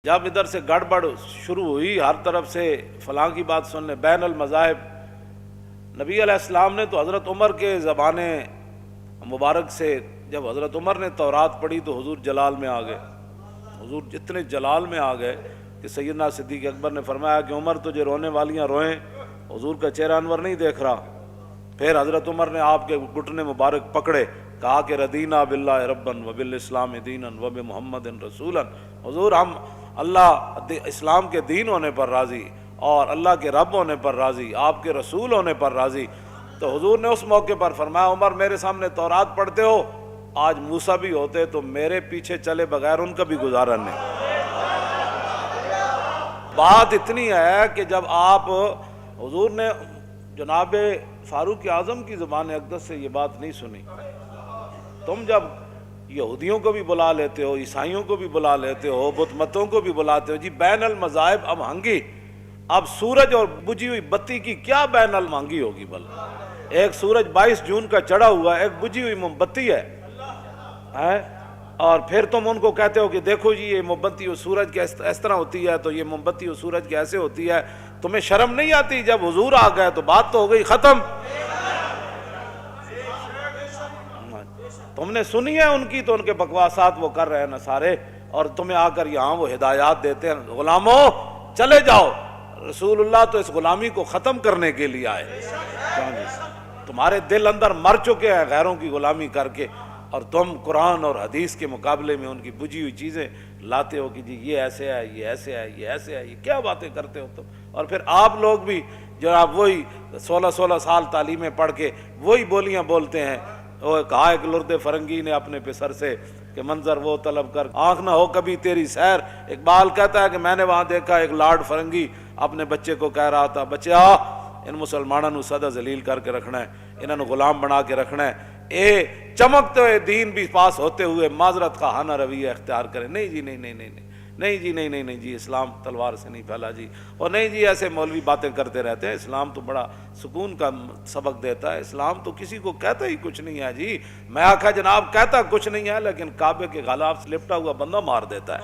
جب ادھر سے گڑبڑ شروع ہوئی، ہر طرف سے فلاں کی بات سننے، بین المذاہب، نبی علیہ السلام نے تو حضرت عمر کے زبان مبارک سے، جب حضرت عمر نے تورات پڑھی تو حضور جلال میں آ گئے، حضور اتنے جلال میں آ گئے کہ سیدنا صدیق اکبر نے فرمایا کہ عمر تجھے رونے والیاں روئیں، حضور کا چہرہ انور نہیں دیکھ رہا۔ پھر حضرت عمر نے آپ کے گھٹنے مبارک پکڑے، کہا کہ ردینا باللہ ربن وبالاسلام دینا وبمحمد رسولا، حضور ہم اللہ اسلام کے دین ہونے پر راضی اور اللہ کے رب ہونے پر راضی، آپ کے رسول ہونے پر راضی۔ تو حضور نے اس موقع پر فرمایا عمر میرے سامنے تورات پڑھتے ہو، آج موسیٰ بھی ہوتے تو میرے پیچھے چلے بغیر ان کا بھی گزارا نہیں۔ بات اتنی ہے کہ جب آپ حضور نے جناب فاروق اعظم کی زبان اقدس سے یہ بات نہیں سنی، تم جب یہودیوں کو بھی بلا لیتے ہو، عیسائیوں کو بھی بلا لیتے ہو، بت متوں کو بھی بلاتے ہو، جی بین المذاہب اب ہنگی، اب سورج اور بجھی ہوئی بتی کی کیا بین المہنگی ہوگی؟ بل ایک سورج 22 جون کا چڑھا ہوا ہے، ایک بجھی ہوئی موم بتی ہے، اور پھر تم ان کو کہتے ہو کہ دیکھو جی یہ موم بتی و سورج کی اس طرح ہوتی ہے، تو یہ موم بتی و سورج کی ایسے ہوتی ہے۔ تمہیں شرم نہیں آتی؟ جب حضور آ گئے تو بات تو ہو گئی ختم۔ تم نے سنی ہے ان کی، تو ان کے بکواسات وہ کر رہے ہیں نصارے، اور تمہیں آ کر یہاں وہ ہدایات دیتے ہیں، غلاموں چلے جاؤ، رسول اللہ تو اس غلامی کو ختم کرنے کے لیے آئے۔ تمہارے دل اندر مر چکے ہیں غیروں کی غلامی کر کے، اور تم قرآن اور حدیث کے مقابلے میں ان کی بجھی ہوئی چیزیں لاتے ہو کہ جی یہ ایسے ہے، یہ ایسے ہے، یہ ایسے ہے، یہ کیا باتیں کرتے ہو تم؟ اور پھر آپ لوگ بھی جو آپ وہی 16 سال تعلیمیں پڑھ کے وہی بولیاں بولتے ہیں۔ وہ کہا ایک لرد فرنگی نے اپنے پسر سے کہ منظر وہ طلب کر آنکھ نہ ہو کبھی تیری سیر۔ اقبال کہتا ہے کہ میں نے وہاں دیکھا ایک لاڈ فرنگی اپنے بچے کو کہہ رہا تھا، بچے آ ان مسلمانوں نو سدا ذلیل کر کے رکھنا ہے، انہوں نے غلام بنا کے رکھنا ہے، اے چمکتے ہوئے دین بھی پاس ہوتے ہوئے معذرت کا ہانہ رویہ اختیار کرے۔ نہیں جی، نہیں نہیں نہیں نہیں نہیں جی، نہیں نہیں نہیں جی، اسلام تلوار سے نہیں پھیلا جی، اور نہیں جی ایسے مولوی باتیں کرتے رہتے ہیں، اسلام تو بڑا سکون کا سبق دیتا ہے، اسلام تو کسی کو کہتا ہی کچھ نہیں ہے جی۔ میں آکھا جناب کہتا کچھ نہیں ہے، لیکن کعبے کے غلاف سے لپٹا ہوا بندہ مار دیتا ہے،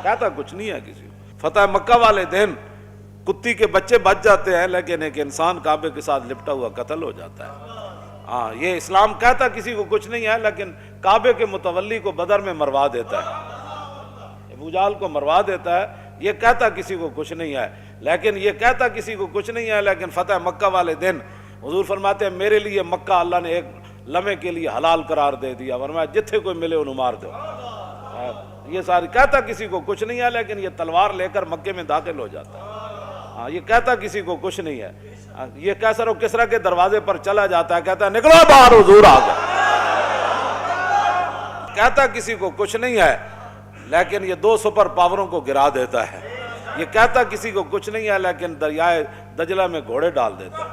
کہتا کچھ نہیں ہے کسی کو۔ فتح مکہ والے دن کتی کے بچے بچ جاتے ہیں، لیکن ایک انسان کعبے کے ساتھ لپٹا ہوا قتل ہو جاتا ہے۔ ہاں یہ اسلام کہتا کسی کو کچھ نہیں ہے، لیکن کعبے کے متولی کو بدر میں مروا دیتا ہے، ابو جہل کو مروا دیتا ہے، یہ کہتا کسی کو کچھ نہیں ہے، لیکن یہ کہتا کسی کو کچھ نہیں ہے، لیکن فتح مکہ والے دن حضور فرماتے ہیں میرے لیے مکہ اللہ نے ایک لمحے کے لیے حلال قرار دے دیا، ورنہ جتھے کوئی ملے انہوں مار دو۔ یہ ساری کہتا کسی کو کچھ نہیں ہے، لیکن یہ تلوار لے کر مکے میں داخل ہو جاتا ہے۔ ہاں یہ کہتا کسی کو کچھ نہیں ہے، یہ کیسر و کسرا کے دروازے پر چلا جاتا ہے، کہتا ہے نکلو باہر حضور آ گئے۔ کہتا کسی کو کچھ نہیں ہے، لیکن یہ 2 سپر پاوروں کو گرا دیتا ہے۔ یہ کہتا کسی کو کچھ نہیں ہے، لیکن دریائے دجلہ میں گھوڑے ڈال دیتا ہے۔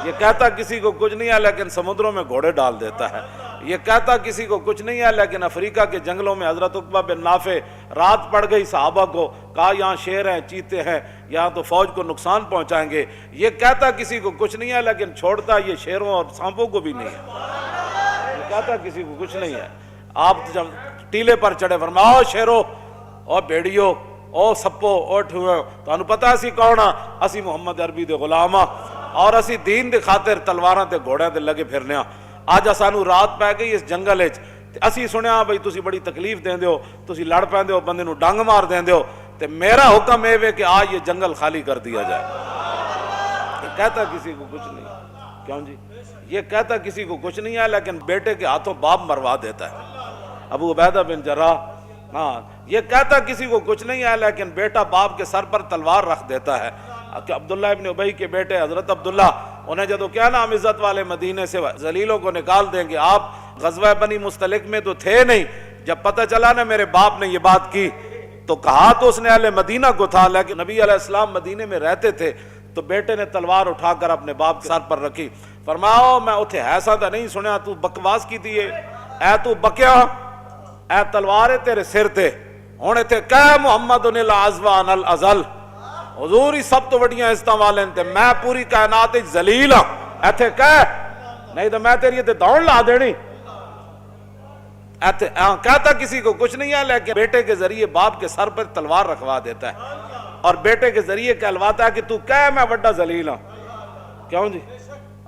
یہ کہتا کسی کو کچھ نہیں ہے، لیکن سمندروں میں گھوڑے ڈال دیتا ہے۔ یہ کہتا کسی کو کچھ نہیں ہے، لیکن افریقہ کے جنگلوں میں حضرت عقبہ بن نافع رات پڑ گئی، صحابہ کو کہا یہاں شیر ہیں، چیتے ہیں، یہاں تو فوج کو نقصان پہنچائیں گے۔ یہ کہتا کسی کو کچھ نہیں ہے، لیکن چھوڑتا یہ شیروں اور سانپوں کو بھی نہیں ہے۔ یہ کہتا کسی کو کچھ نہیں ہے۔ آپ جب ٹیلے پر چڑھے فرمایا او شیرو، او بھیڑیو، او سپو، او ٹھوئے، تو انہوں پتا اسی کون ہاں؟ اسی محمد عربی دے غلام ہاں، اور اسی دین دے خاطر تلواراں تے گھوڑیاں تے لگے پھرنے ہاں۔ آج سانو رات پہ گئی اس جنگل وچ، اسی سنیا بھئی تسی بڑی تکلیف دیندے ہو، تسی لڑ پیندے ہو، بندے نو ڈنگ مار دیندے ہو، تے میرا حکم ہے کہ آج یہ جنگل خالی کر دیا جائے۔ یہ کہتا کسی کو کچھ نہیں، کیوں جی؟ یہ کہتا کسی کو کچھ نہیں ہے، لیکن بیٹے کے ہاتھوں باپ مروا دیتا ہے۔ ابو عبیدہ بن جراح، ہاں یہ کہتا کسی کو کچھ نہیں ہے، لیکن بیٹا باپ کے سر پر تلوار رکھ دیتا ہے۔ کہ عبداللہ ابن ابی کے بیٹے حضرت عبداللہ، انہیں جدو کیا نام عزت والے مدینے سے ذلیلوں کو نکال دیں گے، آپ غزوہ بنی مستلق میں تو تھے نہیں، جب پتہ چلا نا میرے باپ نے یہ بات کی، تو کہا تو اس نے اہل مدینہ کو تھا، لیکن نبی علیہ السلام مدینے میں رہتے تھے، تو بیٹے نے تلوار اٹھا کر اپنے باپ کے سر پر رکھی، فرماؤ میں اتھے ایسا تھا نہیں سنیا تو بکواس کی تھی، اے تو بکیا، اے تلوارے تیرے سر تے ہونے تھے کہ محمد العزوان الازل، حضور ہی سب تو وڈیاں عزتاں والے تے میں پوری کائنات وچ ذلیل ہاں، ایتھے کہ نہیں تو میں تیری تے دوڑ لا دینی۔ کہتا کسی کو کچھ نہیں ہے، لیکن بیٹے کے ذریعے باپ کے سر پر تلوار رکھوا دیتا ہے اور بیٹے کے ذریعے کہلواتا ہے کہ تو کہہ میں بڑا ذلیل ہوں. کیوں جی؟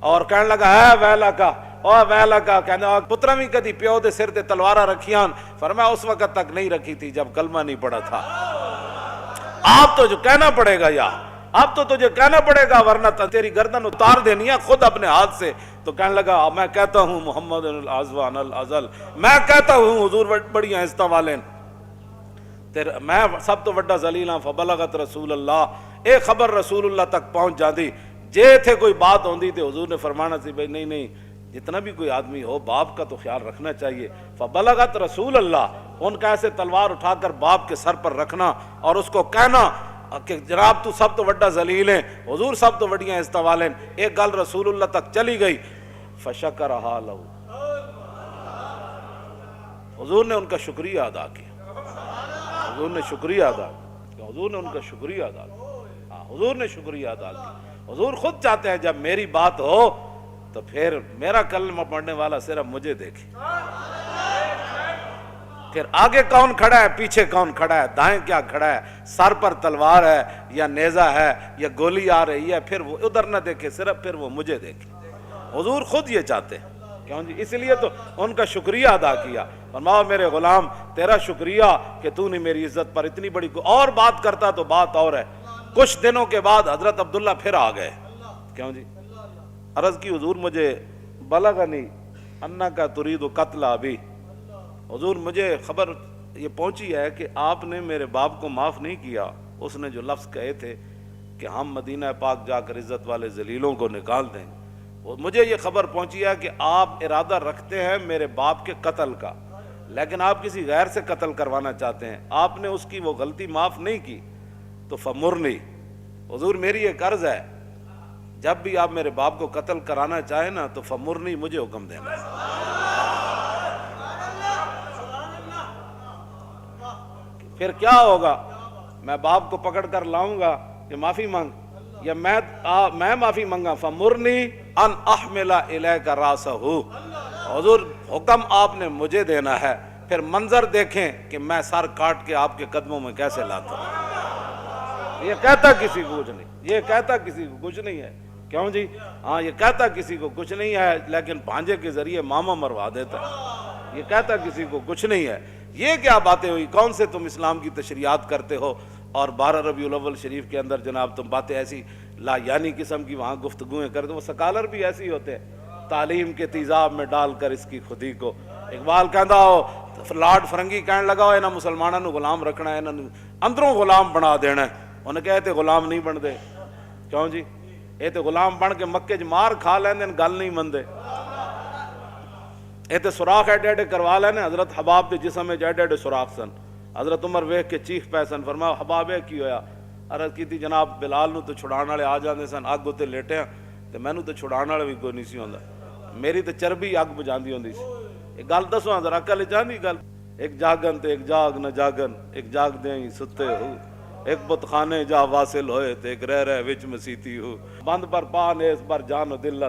اور کہنے لگا ہے ویلا کا اور ویلا کا، کہنا پترا بھی کدی پیو دے سر تے تلوارا رکھیاں؟ فرمایا اس وقت تک نہیں رکھی تھی جب کلمہ نہیں پڑا تھا. آپ تو جو کہنا پڑے گا، یا اب تو تجھے کہنا پڑے گا ورنہ تیری گردن اتار دینی ہے خود اپنے ہاتھ سے. تو کہنے لگا میں کہتا ہوں محمد الازوان الازل، میں کہتا ہوں حضور بڑی عزت والے، میں سب تو بڑا ذلیل ہوں. فبلغت رسول اللہ، ایک خبر رسول اللہ تک پہنچ جاتی. جے تھے کوئی بات ہوندی تھی حضور نے فرمانا سی بھائی نہیں نہیں، جتنا بھی کوئی آدمی ہو باپ کا تو خیال رکھنا چاہیے. فبلغت رسول اللہ، ان کا ایسے تلوار اٹھا کر باپ کے سر پر رکھنا اور اس کو کہنا کہ جناب تو سب تو بڑا ذلیل ہیں، حضور سب تو بڑی عزت والے ہیں. ایک گل رسول اللہ تک چلی گئی. فشکرہا لہو، حضور نے ان کا شکریہ ادا کیا. حضور نے شکریہ ادا کیا، حضور نے ان کا شکریہ ادا کیا. حضور نے شکریہ ادا کیا. حضور خود چاہتے ہیں جب میری بات ہو تو پھر میرا کلمہ پڑھنے والا صرف مجھے دیکھے. پھر آگے کون کھڑا ہے، پیچھے کون کھڑا ہے، دائیں کیا کھڑا ہے، سر پر تلوار ہے یا نیزہ ہے یا گولی آ رہی ہے، پھر وہ ادھر نہ دیکھے، صرف پھر وہ مجھے دیکھے. حضور خود یہ چاہتے ہیں. کیوں جی؟ اس لیے تو ان کا شکریہ ادا کیا. فرماؤ میرے غلام تیرا شکریہ کہ تو نے میری عزت پر اتنی بڑی اور بات کرتا تو بات اور ہے. کچھ دنوں کے بعد حضرت عبداللہ پھر آ گئے. کیوں جی؟ عرض کی حضور مجھے بلغنی انکا ترید قتل ابی، حضور مجھے خبر یہ پہنچی ہے کہ آپ نے میرے باپ کو معاف نہیں کیا. اس نے جو لفظ کہے تھے کہ ہم مدینہ پاک جا کر عزت والے ذلیلوں کو نکال دیں، مجھے یہ خبر پہنچی ہے کہ آپ ارادہ رکھتے ہیں میرے باپ کے قتل کا، لیکن آپ کسی غیر سے قتل کروانا چاہتے ہیں. آپ نے اس کی وہ غلطی معاف نہیں کی. تو فمرنی، حضور میری ایک عرض ہے، جب بھی آپ میرے باپ کو قتل کرانا چاہیں نا تو فمرنی، مجھے حکم دینا. پھر کیا ہوگا؟ میں باپ کو پکڑ کر لاؤں گا کہ معافی مانگ، یا میں معافی مانگا. فمرنی ان احمل الیک راسہ، حضور حکم آپ نے مجھے دینا ہے. پھر منظر دیکھیں کہ میں سر کاٹ کے آپ کے قدموں میں کیسے لاتا ہوں. یہ کہتا کسی کو کچھ نہیں، یہ کہتا کسی کو کچھ نہیں ہے. کیوں جی؟ ہاں یہ کہتا کسی کو کچھ نہیں ہے، لیکن بھانجے کے ذریعے ماما مروا دیتا ہے. یہ کہتا کسی کو کچھ نہیں ہے. یہ کیا باتیں ہوئی؟ کون سے تم اسلام کی تشریحات کرتے ہو اور 12 ربیع الاول شریف کے اندر جناب تم باتیں ایسی لا یعنی قسم کی وہاں گفتگویں کرتے. وہ سکالر بھی ایسے ہی ہوتے ہیں، تعلیم کے تیزاب میں ڈال کر اس کی خودی کو. اقبال کہندا ہو، لارڈ فرنگی کہنے لگا ہو انہاں مسلمانوں نو غلام رکھنا ہے، انہاں اندروں غلام بنا دینا ہے. انہیں کہے تے غلام نہیں بن دے. کیوں جی؟ یہ تے غلام بن کے مکے چ مار کھا لیندے، گل نہیں مندے. یہ تے سوراخ ایڈے ایڈے کروا لینے. حضرت حباب دے جسم میں ایڈے ایڈے سوراخ سن. حضرت عمر ویکھ کے چیخ پے سن. فرمایا حباب کی ہویا؟ عرض کی جناب بلال نو تو چھڑان والے آ جاندے سن، اگ اتنے لیٹے تے مینوں تو چھڑان والا بھی کوئی نہیں سی ہوندا. میری تے چربی اگ بجاندی ہوندی سی. ایک گل دسو ذرا عقل چاندی گل. ایک جاگن تے ایک جاگ نہ جاگن، ایک جاگ دے ہی ستے ہو، ایک بت خانے جا واصل ہوئے تے ایک رہ وچ مسیتی ہو. بند پر پا نیس پر جان و دل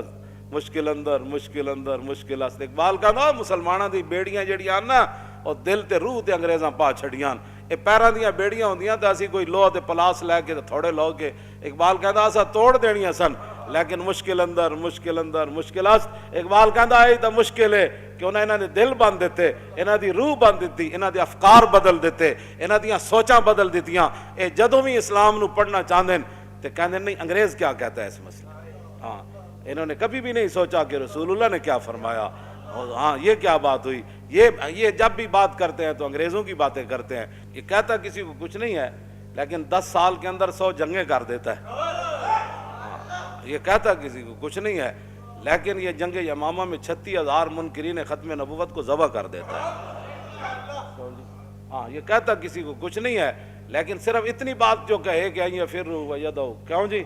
مشکل اندر مشکل اندر مشکل است. اقبال کہندا مسلماناں دی بیڑیاں جڑیاں نا اور دل تے روح تے انگریزاں پا چھڑیاں. اے پیراں دیاں بیڑیاں ہوندیاں تے اسی کوئی لوہ تے پلاس لے کے تے تھوڑے لو کے. اقبال کہندا اسا توڑ دینیاں سن لیکن مشکل اندر مشکل اندر مشکل است. اقبال کہندا اے تے مشکل ہے کہ انہاں نے دل بند دیتے، انہاں دی روح بند دتی، انہاں دے افکار بدل دیتے، انہاں دیاں سوچاں بدل دتیاں. اے جدوں بھی اسلام نو پڑھنا چاہندے تے کہندے نہیں انگریز کیا کہتا ہے اس مسئلے. ہاں انہوں نے کبھی بھی نہیں سوچا کہ رسول اللہ نے کیا فرمایا. ہاں یہ کیا بات ہوئی. یہ جب بھی بات کرتے ہیں تو انگریزوں کی باتیں کرتے ہیں. یہ کہتا کسی کو کچھ نہیں ہے لیکن 10 سال کے اندر 100 جنگیں کر دیتا ہے. یہ کہتا کسی کو کچھ نہیں ہے لیکن یہ جنگ یمامہ میں 36,000 منکرین ختم نبوت کو ذبح کر دیتا ہے. ہاں یہ کہتا کسی کو کچھ نہیں ہے لیکن صرف اتنی بات جو کہے کہ آئیے پھر ویدو. کیوں جی؟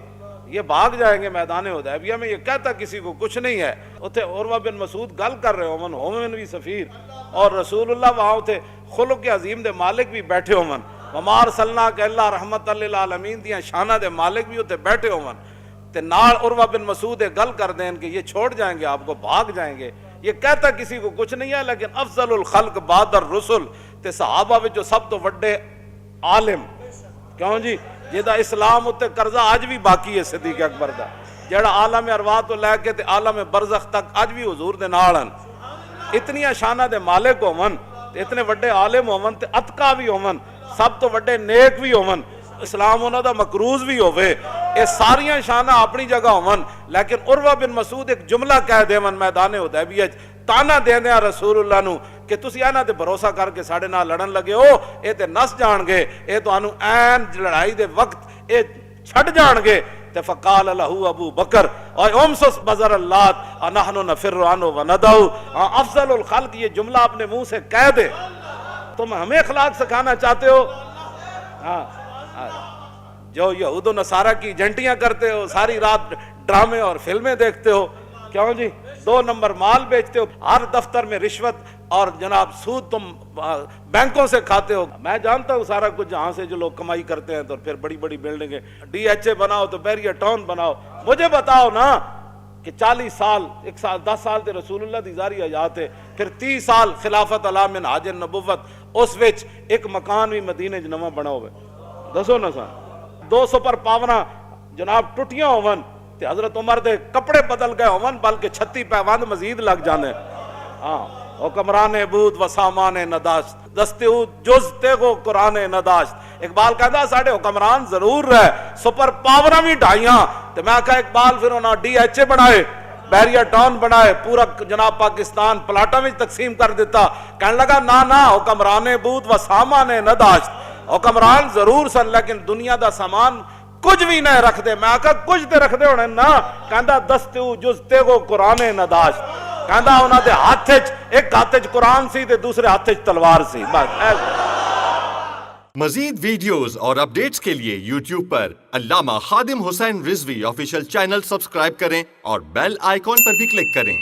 یہ بھاگ جائیں گے میدان حدیبیہ میں. یہ کہتا کسی کو کچھ نہیں ہے. اتھے عروہ بن مسعود گل کر رہے ہومن بھی سفیر اور رسول اللہ وہاں اتھے خلق عظیم دے مالک بھی بیٹھے ہومن. وما ارسلناک الا رحمت للعالمین دیاں شانہ دے مالک بھی اتھے بیٹھے ہومن. تے نال عروہ بن مسعود گل کر دیں کہ یہ چھوڑ جائیں گے آپ کو، بھاگ جائیں گے. یہ کہتا کسی کو کچھ نہیں ہے، لیکن افضل الخلق بعد الرسل تے صحابہ وچ سب تو وڈے عالم کیوں جی جہدا اسلام اتے قرضہ اج بھی باقی ہے صدیق اکبر دا، جڑا عالم ارواح تو لے کے تے عالم برزخ تک اج بھی حضور دے نال ہن، اتنی شاناں دے مالک ہون تے اتنے وڈے عالم ہون تے اتقا بھی ہون، سب تو وڈے نیک بھی ہون، اسلام انہاں دا مقروض بھی ہوئے، یہ ساریاں شاناں اپنی جگہ ہون، لیکن عروہ بن مسعود ایک جملہ کہہ دیون میدان حدیبیہ تانا دیندے ہیں رسول اللہ نو کہ تسی انہاں تے بھروسہ کر کے ساڈے نال لڑن لگے ہو، اے تے نس جان گے، اے تانوں عین لڑائی دے وقت اے چھڈ جان گے۔ تے فقال له ابو بکر اور امسس بزر اللات نحن نفر عنه وندعو، افضل الخلق یہ جملہ اپنے منہ سے کہہ دے۔ تم ہمیں اخلاق سکھانا چاہتے ہو؟ جو یہود و نصارہ کی ایجنٹیاں کرتے ہو، ساری رات ڈرامے اور فلمیں دیکھتے ہو، کیوں جی 2 نمبر مال بیچتے ہو، ہر دفتر میں رشوت اور جناب سود تم بینکوں سے کھاتے ہو۔ میں جانتا ہوں سارا کچھ جہاں سے جو لوگ کمائی کرتے ہیں، تو پھر بڑی بڑی بلڈنگیں ڈی ایچ اے بناؤ تو بیریا ٹاؤن بناؤ۔ مجھے بتاؤ نا کہ 40 سال 10 سال تے رسول اللہ دی ظاہری حیات ہے، پھر 30 سال خلافت علی من حاج النبوت، اس وچ ایک مکان بھی مدینے چ نواں بنا ہوئے، دسو نا سا 2 سپر پاوراں جناب ٹوٹیاں ہون تے حضرت عمر دے کپڑے بدل گئے ہون، بلکہ 36 پیوند مزید لگ جانے۔ ہاں حکمران عبود و سامان نداشت دستے جز تیغو قرآن نداشت۔ اقبال کہتا ساڑھے حکمران ضرور رہے، سپر پاوراں بھی ڈھائیاں، تو میں کہا اقبال پھر انہاں ڈی ایچ اے بنائے، بیریا ٹاؤن بنائے، پورا جناب پاکستان پلاٹا میں تقسیم کر دیتا۔ کہنے لگا نا حکمران عبود و سامان نداشت، حکمران ضرور سن لیکن دنیا دا سامان کچھ بھی نہیں رکھ دے۔ میں کہا کچھ تے رکھ دے ہونے نا، کہندا دستو جز تیغو قرآن نداشت، کہندا انہاں دے ہاتھ وچ ایک ہاتھ وچ قرآن سی تے دوسرے ہاتھ وچ تلوار سی۔ مزید ویڈیوز اور اپڈیٹس کے لیے یوٹیوب پر علامہ Khadim Hussain Rizvi official channel subscribe کریں اور بیل آئیکن پر بھی کلک کریں۔